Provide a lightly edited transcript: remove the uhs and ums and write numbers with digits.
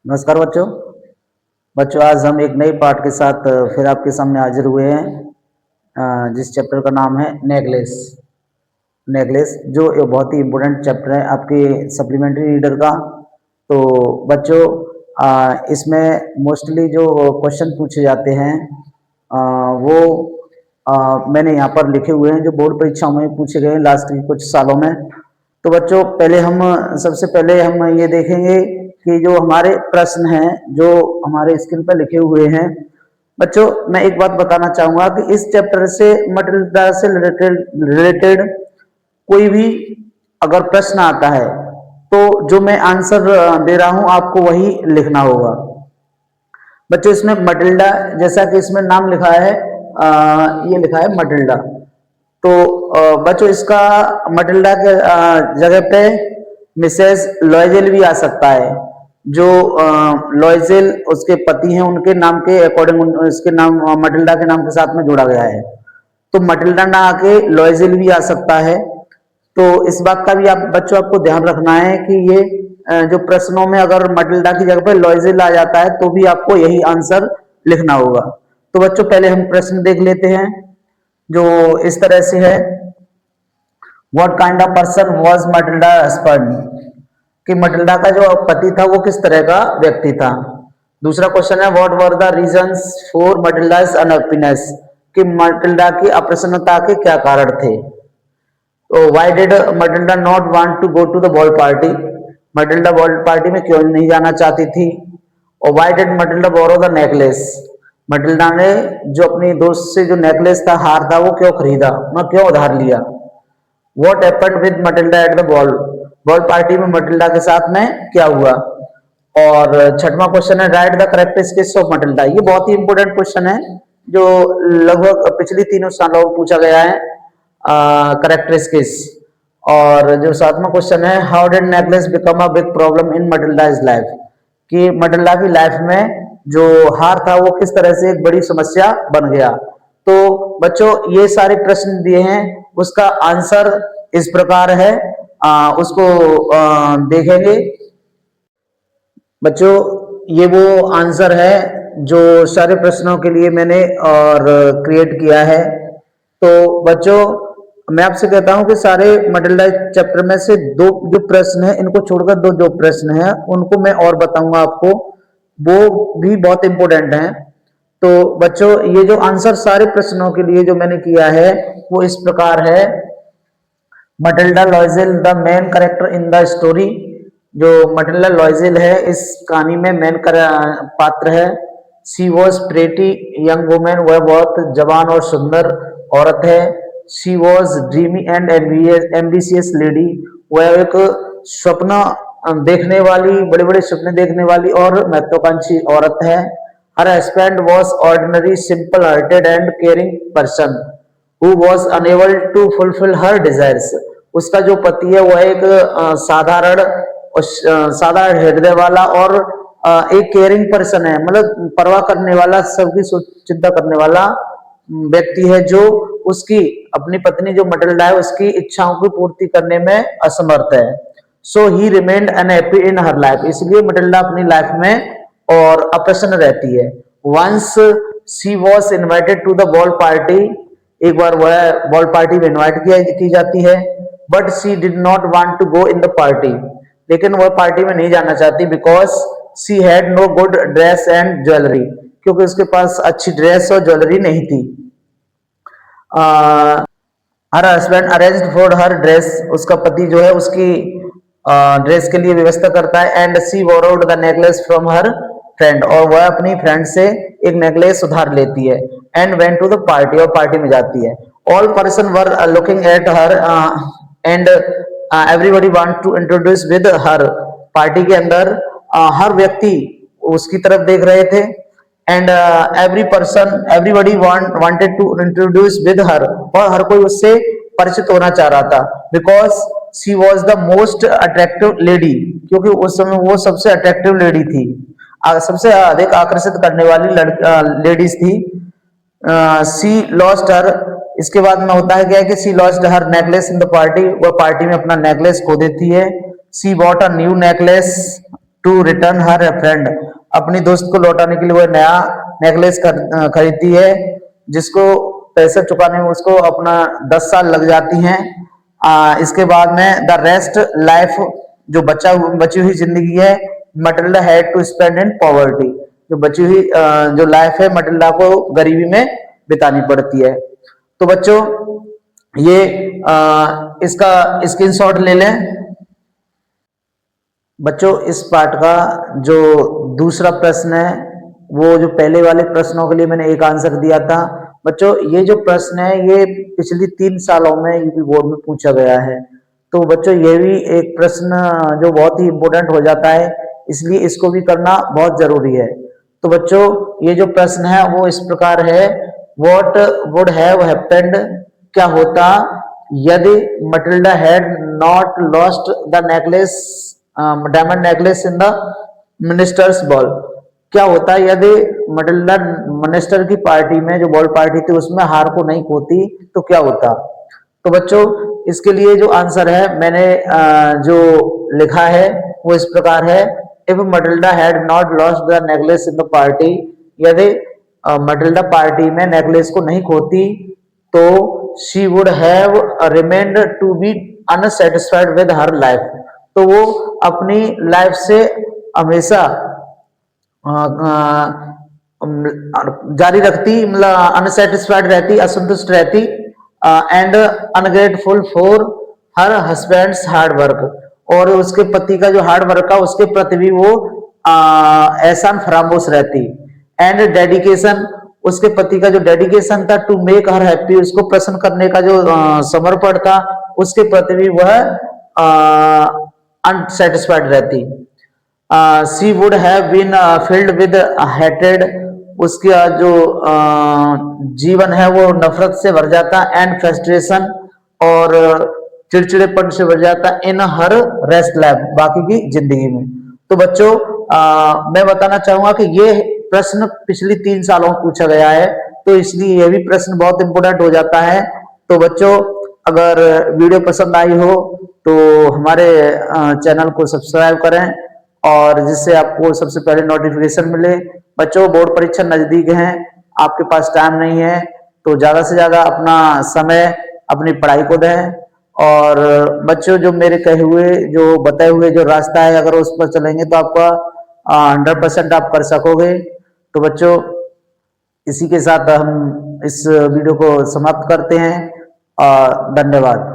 नमस्कार बच्चों। आज हम एक नए पाठ के साथ फिर आपके सामने हाजिर हुए हैं, जिस चैप्टर का नाम है नेकलेस। जो एक बहुत ही इम्पोर्टेंट चैप्टर है आपके सप्लीमेंट्री रीडर का। तो बच्चों, इसमें मोस्टली जो क्वेश्चन पूछे जाते हैं वो मैंने यहाँ पर लिखे हुए हैं, जो बोर्ड परीक्षाओं में पूछे गए हैं लास्ट के कुछ सालों में। तो बच्चों, सबसे पहले हम ये देखेंगे कि जो हमारे प्रश्न हैं जो हमारे स्क्रीन पर लिखे हुए हैं। बच्चों, मैं एक बात बताना चाहूंगा कि इस चैप्टर से मटेरियल से रिलेटेड कोई भी अगर प्रश्न आता है तो जो मैं आंसर दे रहा हूं आपको वही लिखना होगा। बच्चों, इसमें मटिल्डा, जैसा कि इसमें नाम लिखा है, ये लिखा है मटिल्डा। तो बच्चों, इसका मटिल्डा के जगह पे मिसेस लॉयजेल भी आ सकता है। जो लॉयजेल उसके पति हैं, उनके नाम के अकॉर्डिंग इसके नाम मटिल्डा के नाम के साथ में जोड़ा गया है। तो मटिल्डा ना आके लॉयजेल भी आ सकता है। तो इस बात का भी आप बच्चों आपको ध्यान रखना है कि ये जो प्रश्नों में अगर मटिल्डा की जगह पर लॉयजेल आ जाता है तो भी आपको यही आंसर लिखना होगा। तो बच्चों, पहले हम प्रश्न देख लेते हैं जो इस तरह से है। What kind of person was Matilda husband, कि मटिल्डा का जो पति था वो किस तरह का व्यक्ति था। दूसरा क्वेश्चन है what were the reasons for Matilda's unhappiness, कि मटिल्डा की अप्रसन्नता के क्या कारण थे। तो why did Matilda not want to go to the ball party, Matilda ball party में क्यों नहीं जाना चाहती थी। और why did Matilda borrow the necklace, Matilda ने जो अपनी दोस्त से जो नेकलेस था, हार था, वो क्यों खरीदा, मैं क्यों उधार लिया। What happened with Matilda at the ball party में मटिल्डा के साथ में क्या हुआ। और छठवां क्वेश्चन है right the characteristics of Matilda. ये बहुत ही इंपोर्टेंट क्वेश्चन है जो लगभग पिछली 3 सालों में पूछा गया है, कैरेक्टरिस्टिक्स। और जो 7वां क्वेश्चन है how did necklace become a big problem in Matilda's life, कि मटिल्डा की लाइफ में जो हार था वो किस तरह से एक बड़ी समस्या बन गया। तो बच्चों, ये सारे प्रश्न दिए हैं, उसका आंसर इस प्रकार है, उसको देखेंगे। बच्चों, ये वो आंसर है जो सारे प्रश्नों के लिए मैंने और क्रिएट किया है। तो बच्चों, मैं आपसे कहता हूं कि सारे मटिल्डा चैप्टर में से 2 जो प्रश्न है, इनको छोड़कर 2 जो प्रश्न है उनको मैं और बताऊंगा आपको, वो भी बहुत इंपॉर्टेंट हैं। तो बच्चों, ये जो आंसर सारे प्रश्नों के लिए जो मैंने किया है वो इस प्रकार है। Matilda Loisel the main character in the story, जो मटिल्डा लॉयजेल है इस कहानी में मेन पात्र है। She was pretty young women, वह बहुत जवान और सुंदर औरत है। She was dreamy and ambitious lady, वह एक स्वप्न देखने वाली, बड़े बड़े सपने देखने वाली और महत्वाकांक्षी औरत है। Her husband was ordinary simple hearted and caring person who was unable to fulfill her desires, उसका जो पति है वह एक साधारण हृदय वाला और एक केयरिंग पर्सन है, मतलब परवाह करने वाला, सबकी चिंता करने वाला व्यक्ति है, जो उसकी अपनी पत्नी जो मटिल्डा है उसकी इच्छाओं की पूर्ति करने में असमर्थ है। So he remained unhappy in her life, इसलिए मटिल्डा अपनी लाइफ में और अप्रसन्न रहती है। Once she was invited to the ball party, एक बार वह बॉल पार्टी में इनवाइट की जाती है। But she did not want to go in the party, लेकिन वह पार्टी में नहीं जाना चाहती। Because she had no good dress and jewellery, क्योंकि उसके पास अच्छी ड्रेस और ज्वेलरी नहीं थी। Her husband arranged for her dress, उसका पति जो है उसकी ड्रेस के लिए व्यवस्था करता है। And she borrowed the necklace from her friend, और वह अपनी फ्रेंड से एक नेकलेस उधार लेती है। And went to the party, और पार्टी में जाती है। All person were looking at her and everybody want to introduce with her, party के अंदर हर व्यक्ति उसकी तरफ देख रहे थे। And everybody wanted to introduce with her, और हर कोई उससे परिचित होना चाह रहा था। Because she was the most attractive lady, क्योंकि उस समय वो सबसे अट्रैक्टिव लेडी थी, सबसे अधिक आकर्षित करने वाली लेडीज थी। सी लॉस्ट हर, इसके बाद में होता है क्या है कि she lost her necklace in the party, वह पार्टी में अपना नेकलेस खो देती है। She bought a new necklace, to return her friend, अपनी दोस्त को लौटाने के लिए वो नया नेकलेस खरीदती है, जिसको पैसे चुकाने में उसको अपना 10 साल लग जाती हैं। इसके बाद में द रेस्ट लाइफ, जो बची हुई जिंदगी है, Matilda had to spend in poverty, जो बची हुई जो लाइफ है मटिल्डा को गरीबी में बितानी पड़ती है। तो बच्चों ये इसका स्क्रीनशॉट ले लें। बच्चों इस पार्ट का जो दूसरा प्रश्न है, वो जो पहले वाले प्रश्नों के लिए मैंने एक आंसर दिया था, बच्चों ये जो प्रश्न है ये पिछली 3 सालों में यूपी बोर्ड में पूछा गया है। तो बच्चों ये भी एक प्रश्न जो बहुत ही इंपॉर्टेंट हो जाता है, इसलिए इसको भी करना बहुत जरूरी है। तो बच्चों ये जो प्रश्न है वो इस प्रकार है, व्हाट वुड हैव हैपेंड, क्या होता यदि Matilda had not lost the necklace, diamond necklace in the ministers ball, क्या होता यदि मटिल्डा मिनिस्टर की पार्टी में, जो बॉल पार्टी थी उसमें हार को नहीं खोती तो क्या होता। तो बच्चों इसके लिए जो आंसर है मैंने जो लिखा है वो इस प्रकार है, if Matilda had not lost the necklace in the party, यदि मटिल्डा पार्टी में नेकलेस को नहीं खोती तो she would have remained to be unsatisfied with her life, तो वो अपनी लाइफ से हमेशा जारी रखती, मतलब अनसेटिस्फाइड रहती, असंतुष्ट रहती, and ungrateful for her husband's hard work, और उसके पति का जो हार्ड वर्क का उसके प्रति भी वो एहसान फरामोश रहती, एंड डेडिकेशन, उसके पति का जो डेडिकेशन था टू मेक हर हैप्पी, उसको प्रसन्न करने का जो समर्पण था उसके प्रति भी वह अनसेटिस्फाइड रहती। She would have been filled with hated, उसका जो जीवन है वो नफरत से भर जाता, एंड फ्रस्ट्रेशन, और चिड़चिड़ेपन से भर जाता, इन हर रेस्ट लाइफ, बाकी की जिंदगी में। तो बच्चों मैं बताना चाहूंगा कि ये प्रश्न पिछली 3 सालों में पूछा गया है, तो इसलिए ये भी प्रश्न बहुत इंपोर्टेंट हो जाता है। तो बच्चों अगर वीडियो पसंद आई हो तो हमारे चैनल को सब्सक्राइब करें, और जिससे आपको सबसे पहले नोटिफिकेशन मिले। बच्चों बोर्ड परीक्षा नजदीक है, आपके पास टाइम नहीं है तो ज्यादा से ज्यादा अपना समय अपनी पढ़ाई को दें, और बच्चों जो मेरे कहे हुए जो बताए हुए जो रास्ता है अगर उस पर चलेंगे तो आपका 100% आप कर सकोगे। तो बच्चों इसी के साथ हम इस वीडियो को समाप्त करते हैं, धन्यवाद।